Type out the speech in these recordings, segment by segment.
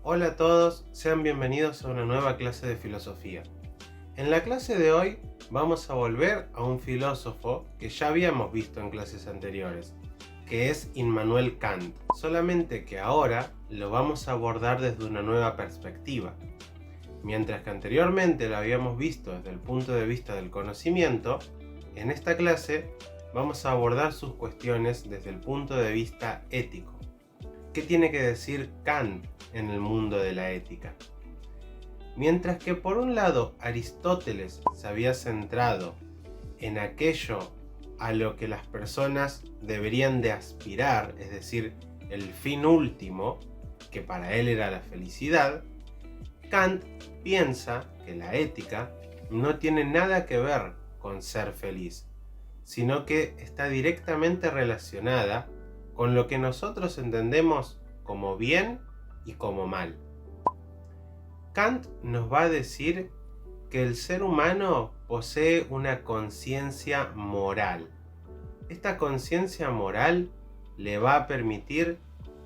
Hola a todos, sean bienvenidos a una nueva clase de filosofía. En la clase de hoy vamos a volver a un filósofo que ya habíamos visto en clases anteriores, que es Immanuel Kant, solamente que ahora lo vamos a abordar desde una nueva perspectiva. Mientras que anteriormente lo habíamos visto desde el punto de vista del conocimiento, en esta clase vamos a abordar sus cuestiones desde el punto de vista ético. ¿Qué tiene que decir Kant en el mundo de la ética? Mientras que por un lado Aristóteles se había centrado en aquello a lo que las personas deberían de aspirar, es decir, el fin último, que para él era la felicidad, Kant piensa que la ética no tiene nada que ver con ser feliz, sino que está directamente relacionada con lo que nosotros entendemos como bien y como mal. Kant nos va a decir que el ser humano posee una conciencia moral. Esta conciencia moral le va a permitir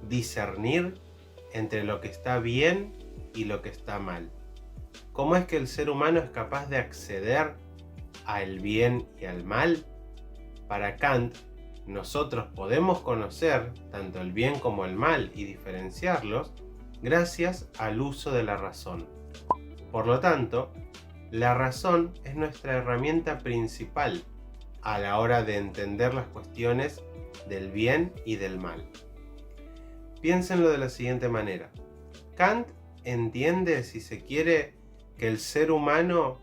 discernir entre lo que está bien y lo que está mal. ¿Cómo es que el ser humano es capaz de acceder al bien y al mal? Para Kant, nosotros podemos conocer tanto el bien como el mal y diferenciarlos gracias al uso de la razón. Por lo tanto, la razón es nuestra herramienta principal a la hora de entender las cuestiones del bien y del mal. Piénsenlo de la siguiente manera. Kant entiende, si se quiere, que el ser humano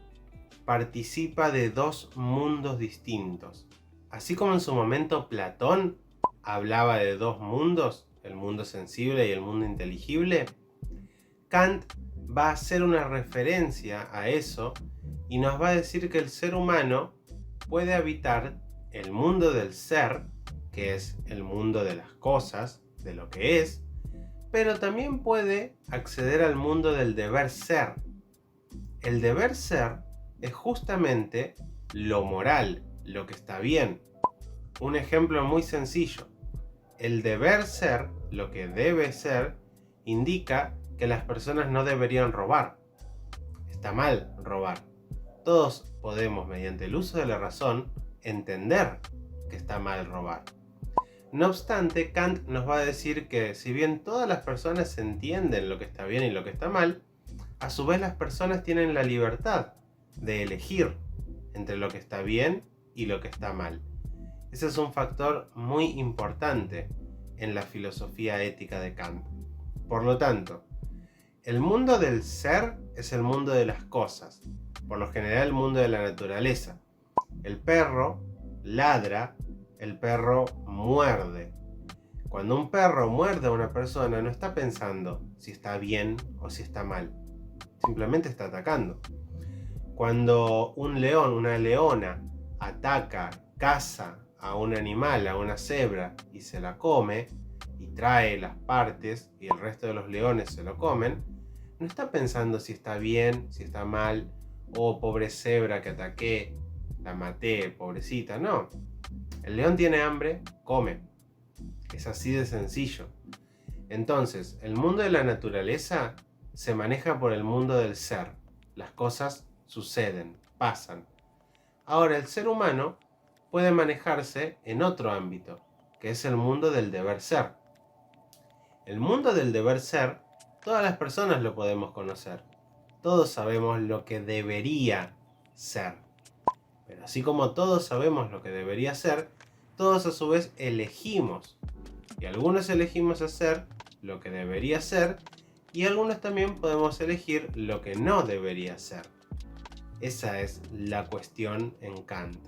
participa de dos mundos distintos. Así como en su momento Platón hablaba de dos mundos, el mundo sensible y el mundo inteligible, Kant va a hacer una referencia a eso y nos va a decir que el ser humano puede habitar el mundo del ser, que es el mundo de las cosas, de lo que es, pero también puede acceder al mundo del deber ser. El deber ser es justamente lo moral, lo que está bien. Un ejemplo muy sencillo. El deber ser, lo que debe ser, indica que las personas no deberían robar. Está mal robar. Todos podemos, mediante el uso de la razón, entender que está mal robar. No obstante, Kant nos va a decir que si bien todas las personas entienden lo que está bien y lo que está mal, a su vez las personas tienen la libertad de elegir entre lo que está bien y lo que está mal. Ese es un factor muy importante en la filosofía ética de Kant. Por lo tanto, el mundo del ser es el mundo de las cosas, por lo general el mundo de la naturaleza. El perro ladra, el perro muerde. Cuando un perro muerde a una persona no está pensando si está bien o si está mal. Simplemente está atacando. Cuando un león, una leona, ataca, caza a un animal, a una cebra, y se la come, y trae las partes, y el resto de los leones se lo comen, no está pensando si está bien, si está mal, oh, pobre cebra que ataqué, la maté, pobrecita, no. El león tiene hambre, come. Es así de sencillo. Entonces, el mundo de la naturaleza se maneja por el mundo del ser. Las cosas suceden, pasan. Ahora, el ser humano puede manejarse en otro ámbito, que es el mundo del deber ser. El mundo del deber ser, todas las personas lo podemos conocer. Todos sabemos lo que debería ser. Pero así como todos sabemos lo que debería ser, todos a su vez elegimos. Y algunos elegimos hacer lo que debería ser, y algunos también podemos elegir lo que no debería ser. Esa es la cuestión en Kant.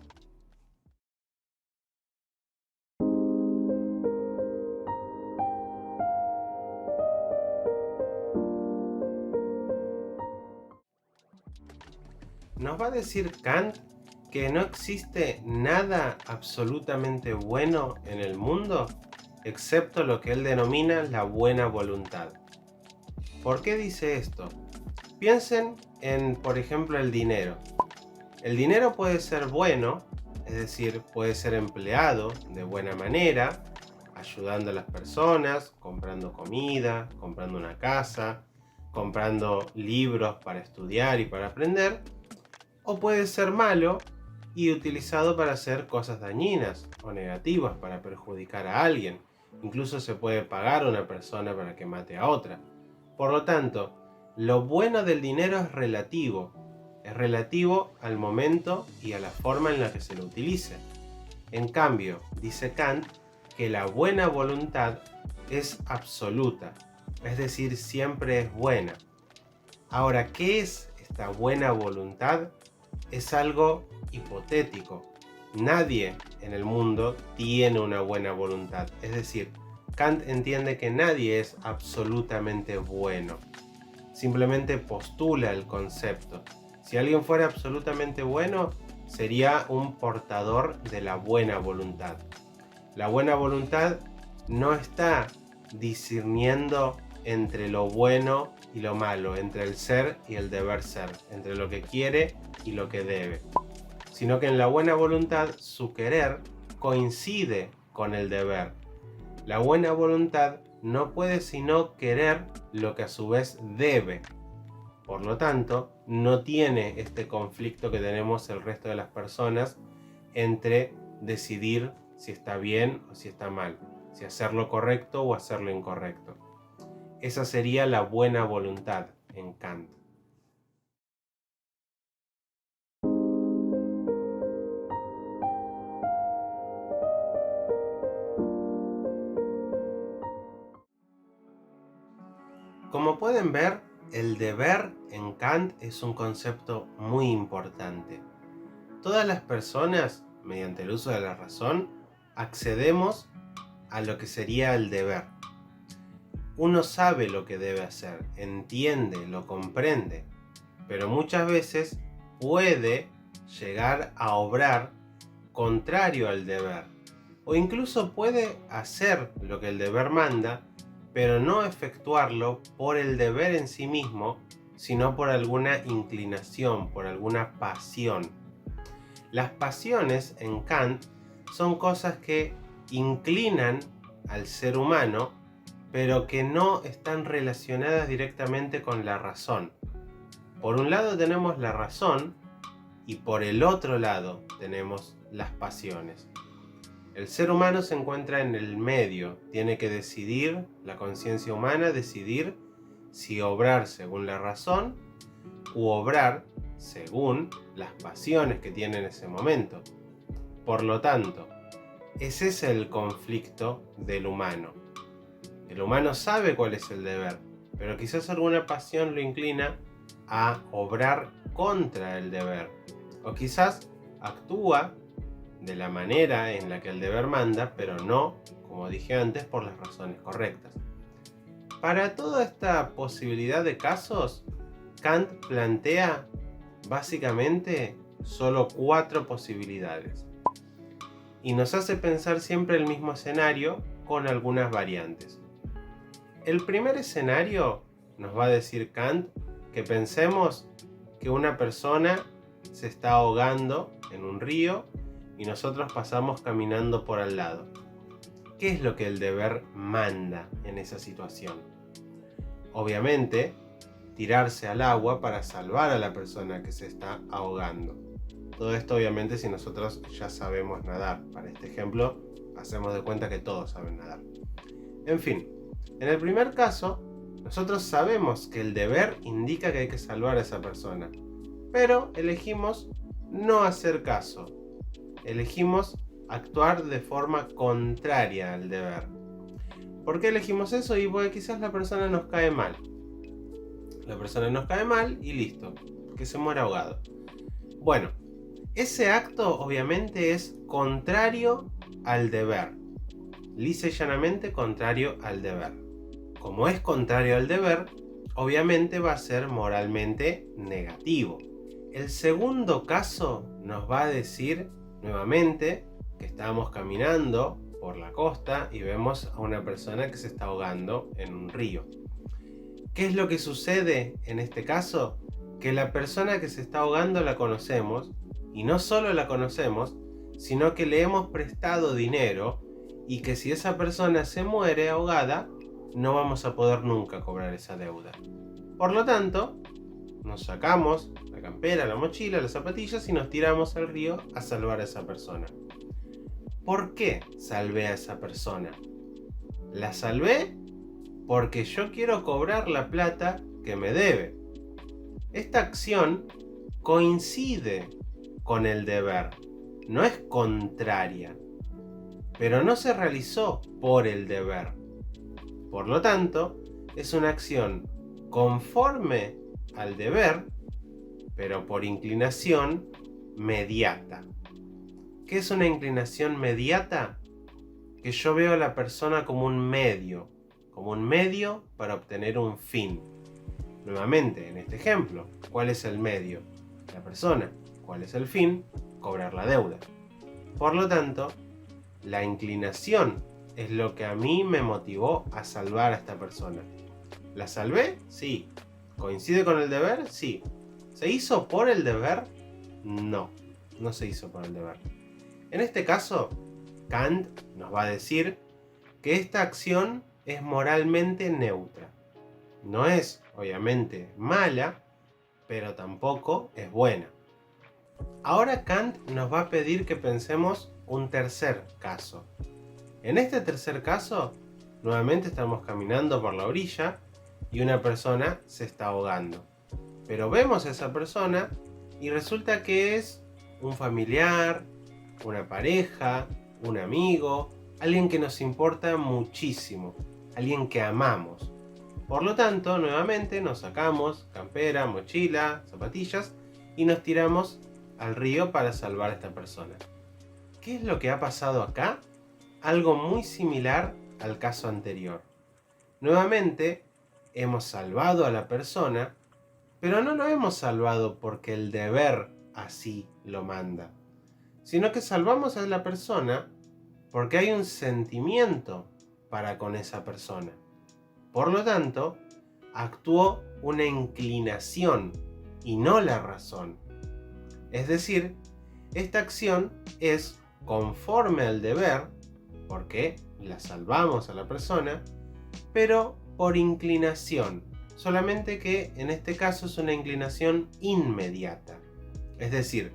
Nos va a decir Kant que no existe nada absolutamente bueno en el mundo excepto lo que él denomina la buena voluntad. ¿Por qué dice esto? Piensen en, por ejemplo, el dinero. El dinero puede ser bueno, es decir, puede ser empleado de buena manera, ayudando a las personas, comprando comida, comprando una casa, comprando libros para estudiar y para aprender, o puede ser malo y utilizado para hacer cosas dañinas o negativas, para perjudicar a alguien. Incluso se puede pagar a una persona para que mate a otra. Por lo tanto, lo bueno del dinero es relativo al momento y a la forma en la que se lo utilice. En cambio, dice Kant que la buena voluntad es absoluta, es decir, siempre es buena. Ahora, ¿qué es esta buena voluntad? Es algo hipotético. Nadie en el mundo tiene una buena voluntad. Es decir, Kant entiende que nadie es absolutamente bueno. Simplemente postula el concepto. Si alguien fuera absolutamente bueno, sería un portador de la buena voluntad. La buena voluntad no está discerniendo entre lo bueno y lo malo, entre el ser y el deber ser, entre lo que quiere y lo que debe, sino que en la buena voluntad su querer coincide con el deber. La buena voluntad no puede sino querer lo que a su vez debe. Por lo tanto, no tiene este conflicto que tenemos el resto de las personas entre decidir si está bien o si está mal, si hacer lo correcto o hacer lo incorrecto. Esa sería la buena voluntad en Kant. Como pueden ver, el deber en Kant es un concepto muy importante. Todas las personas, mediante el uso de la razón, accedemos a lo que sería el deber. Uno sabe lo que debe hacer, entiende, lo comprende, pero muchas veces puede llegar a obrar contrario al deber, o incluso puede hacer lo que el deber manda, pero no efectuarlo por el deber en sí mismo, sino por alguna inclinación, por alguna pasión. Las pasiones en Kant son cosas que inclinan al ser humano, pero que no están relacionadas directamente con la razón. Por un lado tenemos la razón y por el otro lado tenemos las pasiones. El ser humano se encuentra en el medio, tiene que decidir, la conciencia humana decidir si obrar según la razón u obrar según las pasiones que tiene en ese momento. Por lo tanto, ese es el conflicto del humano. El humano sabe cuál es el deber, pero quizás alguna pasión lo inclina a obrar contra el deber, o quizás actúa de la manera en la que el deber manda, pero no, como dije antes, por las razones correctas. Para toda esta posibilidad de casos, Kant plantea básicamente solo 4 posibilidades y nos hace pensar siempre el mismo escenario con algunas variantes. El primer escenario nos va a decir Kant que pensemos que una persona se está ahogando en un río y nosotros pasamos caminando por al lado. ¿Qué es lo que el deber manda en esa situación? Obviamente, tirarse al agua para salvar a la persona que se está ahogando. Todo esto obviamente si nosotros ya sabemos nadar. Para este ejemplo, hacemos de cuenta que todos saben nadar. En fin, en el primer caso, nosotros sabemos que el deber indica que hay que salvar a esa persona, pero elegimos no hacer caso. Elegimos actuar de forma contraria al deber. ¿Por qué elegimos eso? Y porque quizás la persona nos cae mal. La persona nos cae mal y listo, que se muera ahogado. Bueno, ese acto obviamente es contrario al deber. Lisa y llanamente contrario al deber. Como es contrario al deber, obviamente va a ser moralmente negativo. El segundo caso nos va a decir nuevamente que estamos caminando por la costa y vemos a una persona que se está ahogando en un río. ¿Qué es lo que sucede en este caso? Que la persona que se está ahogando la conocemos, y no solo la conocemos, sino que le hemos prestado dinero y que si esa persona se muere ahogada, no vamos a poder nunca cobrar esa deuda. Por lo tanto, nos sacamos la campera, la mochila, las zapatillas y nos tiramos al río a salvar a esa persona. ¿Por qué salvé a esa persona? La salvé porque yo quiero cobrar la plata que me debe. Esta acción coincide con el deber, no es contraria, pero no se realizó por el deber. Por lo tanto, es una acción conforme al deber, pero por inclinación mediata. ¿Qué es una inclinación mediata? Que yo veo a la persona como un medio para obtener un fin. Nuevamente, en este ejemplo, ¿cuál es el medio? La persona. ¿Cuál es el fin? Cobrar la deuda. Por lo tanto, la inclinación es lo que a mí me motivó a salvar a esta persona. ¿La salvé? Sí. ¿Coincide con el deber? Sí. ¿Se hizo por el deber? No, no se hizo por el deber. En este caso, Kant nos va a decir que esta acción es moralmente neutra. No es, obviamente, mala, pero tampoco es buena. Ahora Kant nos va a pedir que pensemos un tercer caso. En este tercer caso, nuevamente estamos caminando por la orilla y una persona se está ahogando. Pero vemos a esa persona y resulta que es un familiar, una pareja, un amigo, alguien que nos importa muchísimo, alguien que amamos. Por lo tanto, nuevamente nos sacamos campera, mochila, zapatillas y nos tiramos al río para salvar a esta persona. ¿Qué es lo que ha pasado acá? Algo muy similar al caso anterior. Nuevamente, hemos salvado a la persona, pero no lo hemos salvado porque el deber así lo manda, sino que salvamos a la persona porque hay un sentimiento para con esa persona. Por lo tanto, actuó una inclinación y no la razón. Es decir, esta acción es conforme al deber, porque la salvamos a la persona, pero por inclinación, solamente que en este caso es una inclinación inmediata. Es decir,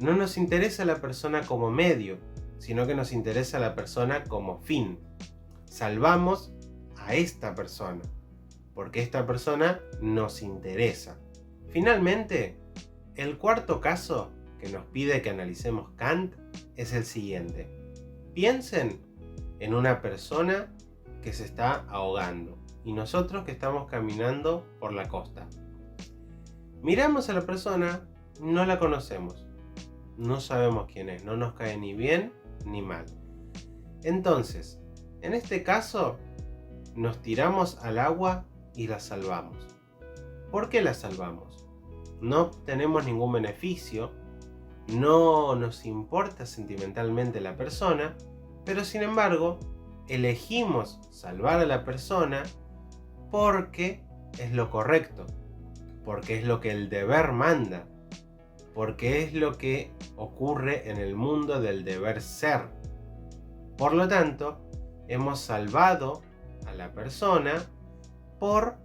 no nos interesa la persona como medio, sino que nos interesa la persona como fin. Salvamos a esta persona, porque esta persona nos interesa. Finalmente, el cuarto caso que nos pide que analicemos Kant es el siguiente. Piensen en una persona que se está ahogando y nosotros que estamos caminando por la costa. Miramos a la persona, no la conocemos, no sabemos quién es, no nos cae ni bien ni mal. Entonces, en este caso, nos tiramos al agua y la salvamos. ¿Por qué la salvamos? No obtenemos ningún beneficio, no nos importa sentimentalmente la persona, pero sin embargo, elegimos salvar a la persona porque es lo correcto, porque es lo que el deber manda, porque es lo que ocurre en el mundo del deber ser. Por lo tanto, hemos salvado a la persona por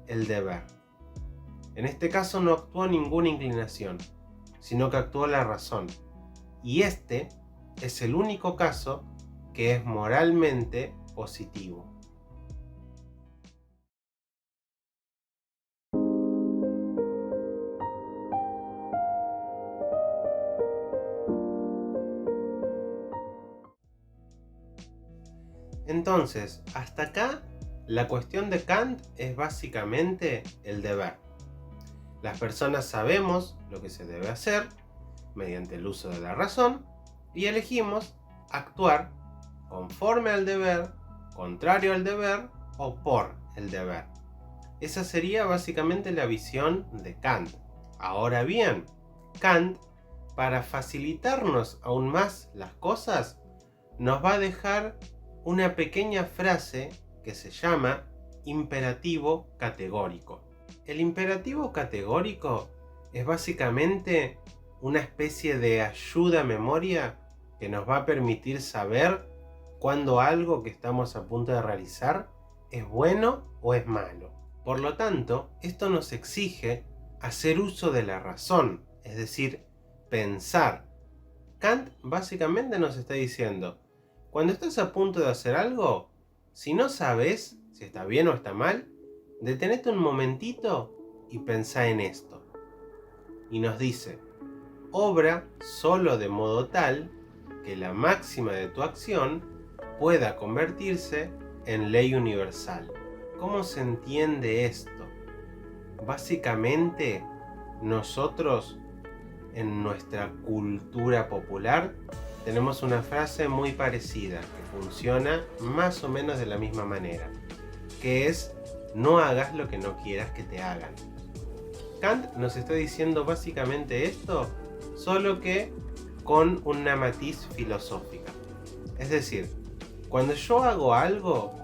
el deber. En este caso no actuó ninguna inclinación, sino que actuó la razón. Y este es el único caso que es moralmente positivo. Entonces, hasta acá, la cuestión de Kant es básicamente el deber. Las personas sabemos lo que se debe hacer mediante el uso de la razón y elegimos actuar conforme al deber, contrario al deber o por el deber. Esa sería básicamente la visión de Kant. Ahora bien, Kant, para facilitarnos aún más las cosas, nos va a dejar una pequeña frase que se llama imperativo categórico. El imperativo categórico es básicamente una especie de ayuda a memoria que nos va a permitir saber cuándo algo que estamos a punto de realizar es bueno o es malo. Por lo tanto, esto nos exige hacer uso de la razón, es decir, pensar. Kant básicamente nos está diciendo, cuando estás a punto de hacer algo, si no sabes si está bien o está mal, detenete un momentito y pensá en esto. Y nos dice, obra solo de modo tal que la máxima de tu acción pueda convertirse en ley universal. ¿Cómo se entiende esto? Básicamente, nosotros en nuestra cultura popular tenemos una frase muy parecida que funciona más o menos de la misma manera, que es no hagas lo que no quieras que te hagan. Kant nos está diciendo básicamente esto, solo que con una matiz filosófica. Es decir, cuando yo hago algo,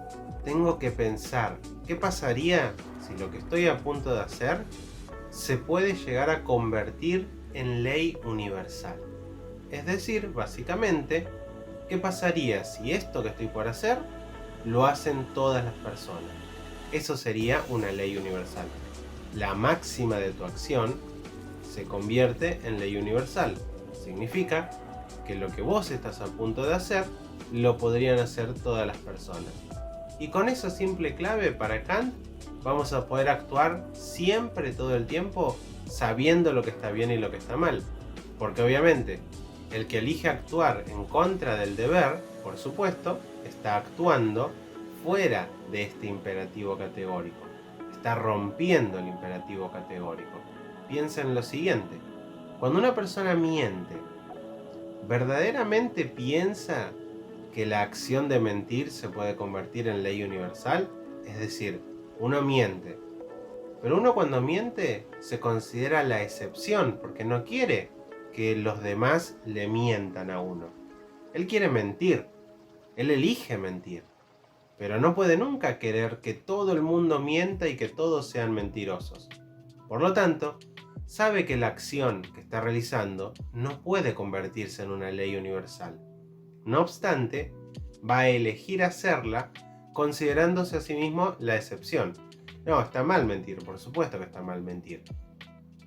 tengo que pensar qué pasaría si lo que estoy a punto de hacer se puede llegar a convertir en ley universal. Es decir, básicamente, ¿qué pasaría si esto que estoy por hacer lo hacen todas las personas? Eso sería una ley universal. La máxima de tu acción se convierte en ley universal. Significa que lo que vos estás a punto de hacer lo podrían hacer todas las personas. Y con esa simple clave para Kant vamos a poder actuar siempre, todo el tiempo, sabiendo lo que está bien y lo que está mal. Porque obviamente, el que elige actuar en contra del deber, por supuesto, está actuando fuera de este imperativo categórico. Está rompiendo el imperativo categórico. Piensa en lo siguiente. Cuando una persona miente, ¿verdaderamente piensa que la acción de mentir se puede convertir en ley universal? Es decir, uno miente. Pero uno cuando miente se considera la excepción porque no quiere que los demás le mientan a uno. Él quiere mentir. Él elige mentir. Pero no puede nunca querer que todo el mundo mienta y que todos sean mentirosos. Por lo tanto, sabe que la acción que está realizando no puede convertirse en una ley universal. No obstante, va a elegir hacerla considerándose a sí mismo la excepción. No, está mal mentir, por supuesto que está mal mentir.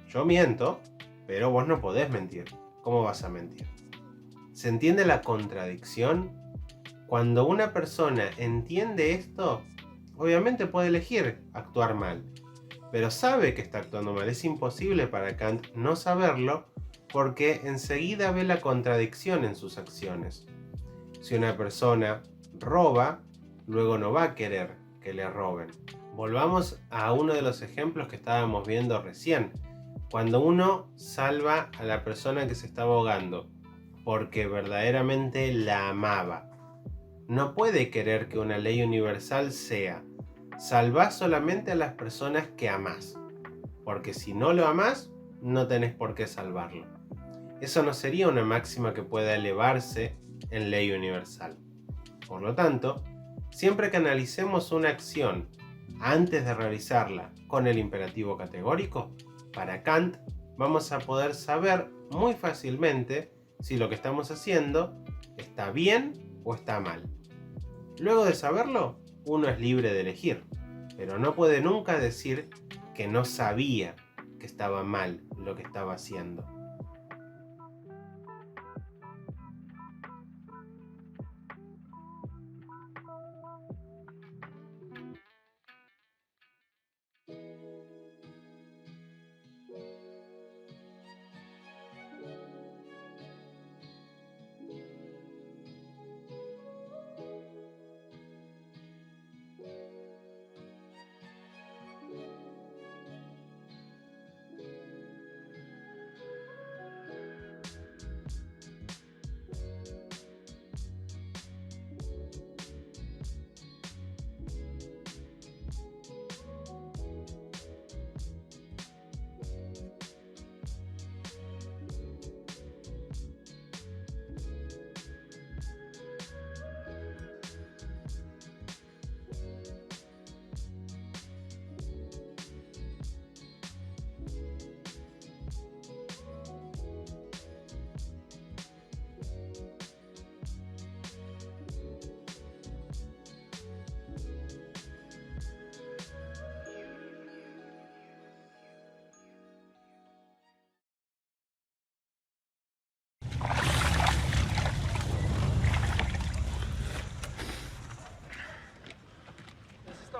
Yo miento, pero vos no podés mentir. ¿Cómo vas a mentir? ¿Se entiende la contradicción? Cuando una persona entiende esto, obviamente puede elegir actuar mal, pero sabe que está actuando mal. Es imposible para Kant no saberlo porque enseguida ve la contradicción en sus acciones. Si una persona roba, luego no va a querer que le roben. Volvamos a uno de los ejemplos que estábamos viendo recién. Cuando uno salva a la persona que se estaba ahogando porque verdaderamente la amaba, no puede querer que una ley universal sea salvá solamente a las personas que amás, porque si no lo amás, no tenés por qué salvarlo. Eso no sería una máxima que pueda elevarse en ley universal. Por lo tanto, siempre que analicemos una acción antes de realizarla con el imperativo categórico, para Kant vamos a poder saber muy fácilmente si lo que estamos haciendo está bien o está mal. Luego de saberlo, uno es libre de elegir, pero no puede nunca decir que no sabía que estaba mal lo que estaba haciendo.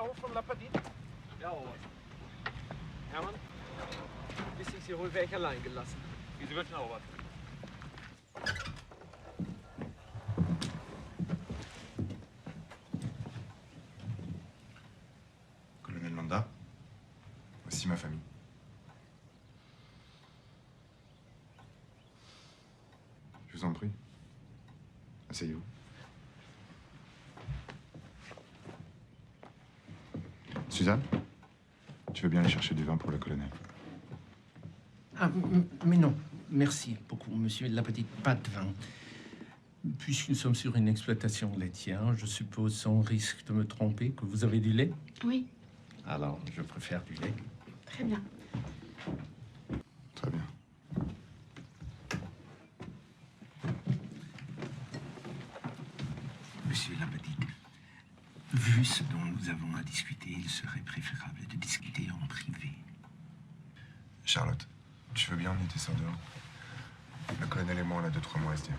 Hof von La Petite? Ja, Oberst. Hermann, bis ich Sie wohl weg allein gelassen. Wie Sie wünschen, Oberst. Colonel Landa, voici ma famille. Je vous en prie. Asseyez-vous. Suzanne, tu veux bien aller chercher du vin pour le colonel? Ah, mais non, merci beaucoup, monsieur La Petite, pas de vin. Puisque nous sommes sur une exploitation laitière, je suppose, sans risque de me tromper, que vous avez du lait? Oui, Alors, je préfère du lait. très bien. Très bien. Monsieur La Petite, vu ce dont nous avons à discuter, il serait préférable de discuter en privé. Charlotte, tu veux bien emmener tes sœurs dehors? Le colonel et moi, on a 2-3 mots à se dire.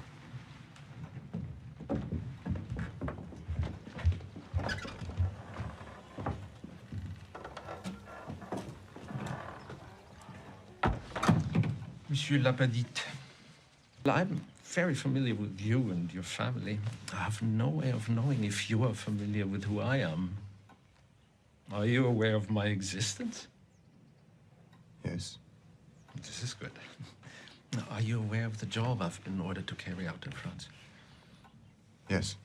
Monsieur La Petite, I'm very familiar with you and your family. I have no way of knowing if you are familiar with who I am. Are you aware of my existence? Yes. This is good. Are you aware of the job I've been ordered to carry out in France? Yes.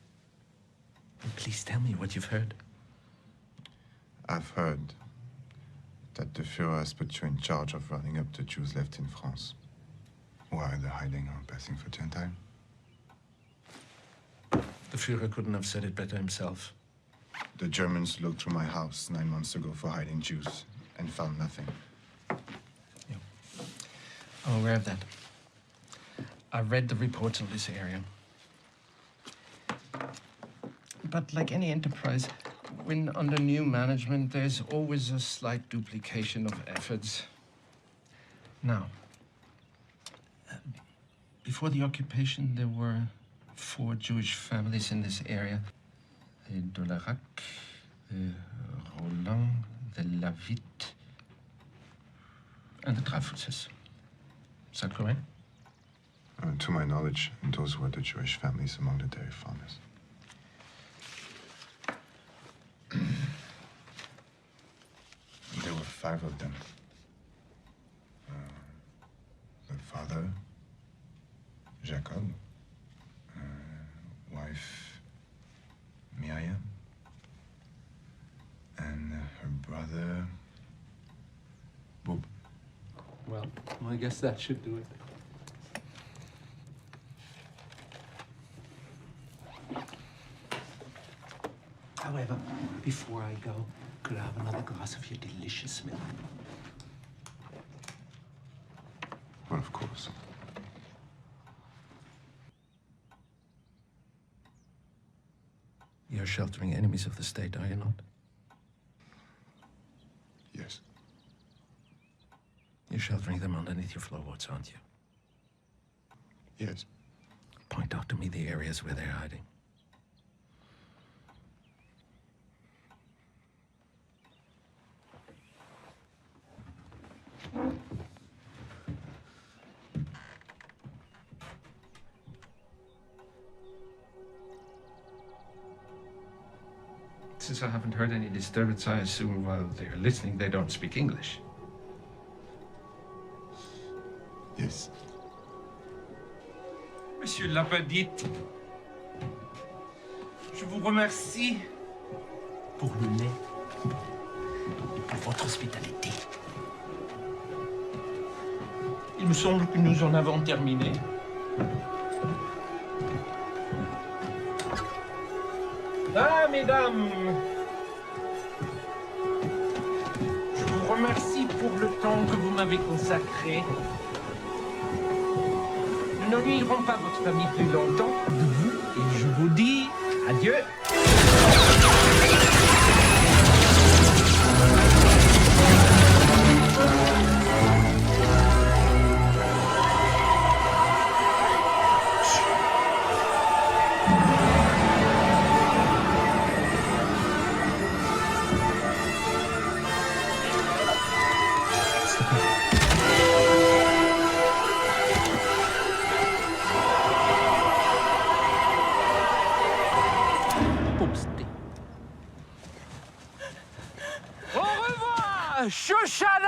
Please tell me what you've heard. I've heard that the Führer has put you in charge of rounding up the Jews left in France, who are either hiding or passing for Gentile. The Führer couldn't have said it better himself. The Germans looked through my house 9 months ago for hiding Jews and found nothing. Yeah. I'm aware of that. I read the reports on this area. But like any enterprise, when under new management, there's always a slight duplication of efforts. Now, before the occupation, there were 4 Jewish families in this area. The Dolarac, the Roland, the Lavitte, and the Dreyfuses. Is that correct? To my knowledge, those were the Jewish families among the dairy farmers. There were 5 of them. The father, Jacob, wife, Miriam, and her brother, Bob. Well, I guess that should do it. However, before I go, could I have another glass of your delicious milk? Well, of course. You're sheltering enemies of the state, are you not? Yes. You're sheltering them underneath your floorboards, aren't you? Yes. Point out to me the areas where they're hiding. Since I haven't heard any disturbance, I assume while they're listening, they don't speak English. Yes. Monsieur La Petite, je vous remercie pour le lait et pour votre hospitalité. Il me semble que nous en avons terminé. Ah, mesdames, je vous remercie pour le temps que vous m'avez consacré. Nous ne nuirons pas votre famille plus longtemps de vous et je vous dis adieu. Shoshana!